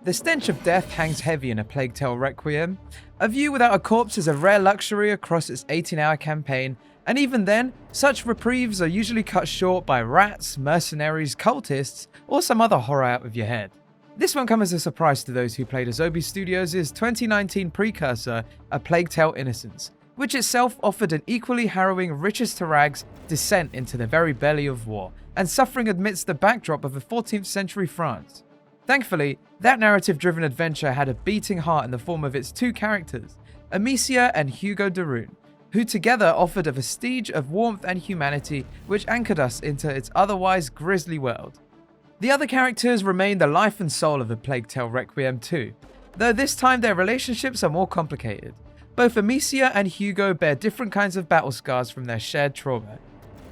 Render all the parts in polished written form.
The stench of death hangs heavy in A Plague Tale Requiem. A view without a corpse is a rare luxury across its 18-hour campaign, and even then, such reprieves are usually cut short by rats, mercenaries, cultists, or some other horror out of your head. This won't come as a surprise to those who played Asobi Studios' 2019 precursor, A Plague Tale Innocence, which itself offered an equally harrowing riches-to-rags descent into the very belly of war, and suffering amidst the backdrop of a 14th century France. Thankfully, that narrative-driven adventure had a beating heart in the form of its two characters, Amicia and Hugo, who together offered a vestige of warmth and humanity which anchored us into its otherwise grisly world. The other characters remain the life and soul of A Plague Tale Requiem too, though this time their relationships are more complicated. Both Amicia and Hugo bear different kinds of battle scars from their shared trauma.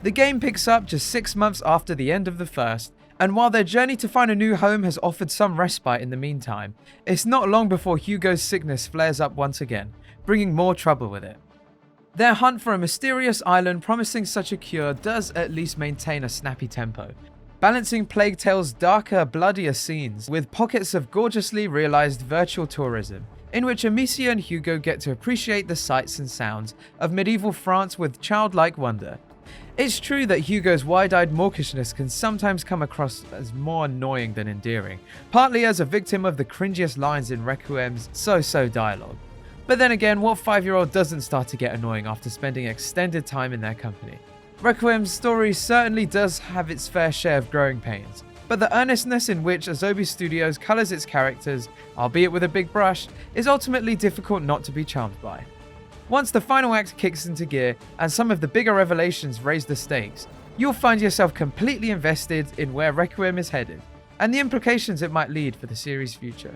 The game picks up just 6 months after the end of the first, and while their journey to find a new home has offered some respite in the meantime, it's not long before Hugo's sickness flares up once again, bringing more trouble with it. Their hunt for a mysterious island promising such a cure does at least maintain a snappy tempo, balancing Plague Tale's darker, bloodier scenes with pockets of gorgeously realized virtual tourism, in which Amicia and Hugo get to appreciate the sights and sounds of medieval France with childlike wonder. It's true that Hugo's wide-eyed mawkishness can sometimes come across as more annoying than endearing, partly as a victim of the cringiest lines in Requiem's so-so dialogue. But then again, what 5-year-old doesn't start to get annoying after spending extended time in their company? Requiem's story certainly does have its fair share of growing pains, but the earnestness in which Asobi Studios colours its characters, albeit with a big brush, is ultimately difficult not to be charmed by. Once the final act kicks into gear and some of the bigger revelations raise the stakes, you'll find yourself completely invested in where Requiem is headed, and the implications it might lead for the series' future.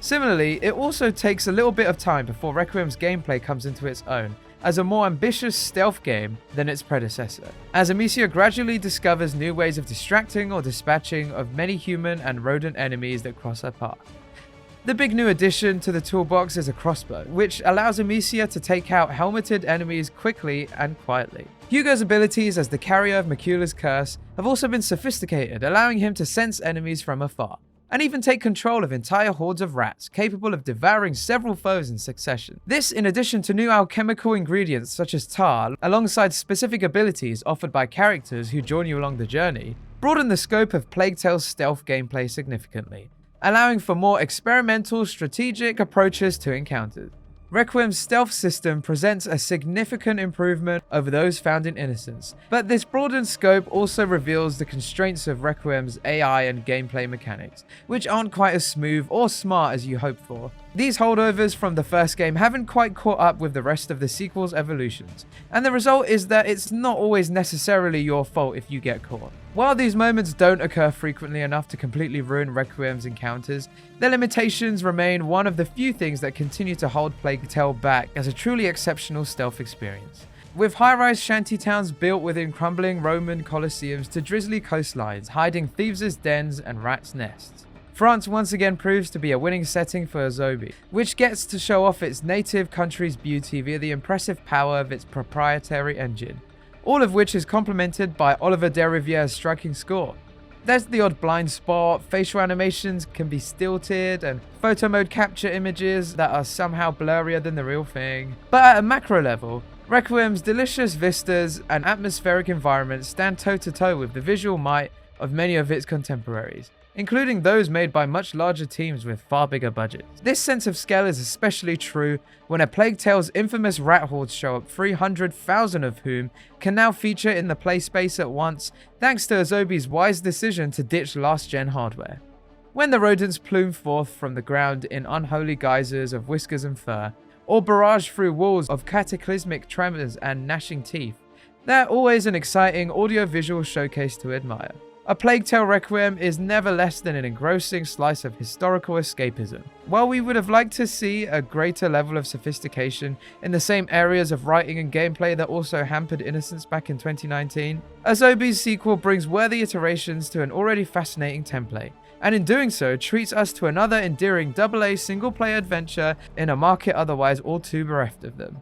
Similarly, it also takes a little bit of time before Requiem's gameplay comes into its own as a more ambitious stealth game than its predecessor, as Amicia gradually discovers new ways of distracting or dispatching of many human and rodent enemies that cross her path. The big new addition to the toolbox is a crossbow, which allows Amicia to take out helmeted enemies quickly and quietly. Hugo's abilities as the carrier of Macula's curse have also been sophisticated, allowing him to sense enemies from afar, and even take control of entire hordes of rats, capable of devouring several foes in succession. This, in addition to new alchemical ingredients such as tar, alongside specific abilities offered by characters who join you along the journey, broaden the scope of Plague Tale's stealth gameplay significantly, allowing for more experimental, strategic approaches to encounters. Requiem's stealth system presents a significant improvement over those found in Innocence, but this broadened scope also reveals the constraints of Requiem's AI and gameplay mechanics, which aren't quite as smooth or smart as you hoped for. These holdovers from the first game haven't quite caught up with the rest of the sequel's evolutions, and the result is that it's not always necessarily your fault if you get caught. While these moments don't occur frequently enough to completely ruin Requiem's encounters, their limitations remain one of the few things that continue to hold Plague Tale back as a truly exceptional stealth experience. With high-rise shantytowns built within crumbling Roman colosseums to drizzly coastlines hiding thieves' dens and rats' nests, France once again proves to be a winning setting for Asobi, which gets to show off its native country's beauty via the impressive power of its proprietary engine, all of which is complemented by Oliver de Riviere's striking score. There's the odd blind spot, facial animations can be stilted, and photo mode capture images that are somehow blurrier than the real thing. But at a macro level, Requiem's delicious vistas and atmospheric environments stand toe-to-toe with the visual might of many of its contemporaries, including those made by much larger teams with far bigger budgets. This sense of scale is especially true when A Plague Tale's infamous rat hordes show up, 300,000 of whom can now feature in the play space at once, thanks to Asobi's wise decision to ditch last-gen hardware. When the rodents plume forth from the ground in unholy guises of whiskers and fur, or barrage through walls of cataclysmic tremors and gnashing teeth, they're always an exciting audio-visual showcase to admire. A Plague Tale Requiem is never less than an engrossing slice of historical escapism. While we would have liked to see a greater level of sophistication in the same areas of writing and gameplay that also hampered Innocence back in 2019, Asobi's sequel brings worthy iterations to an already fascinating template, and in doing so treats us to another endearing AA single-player adventure in a market otherwise all too bereft of them.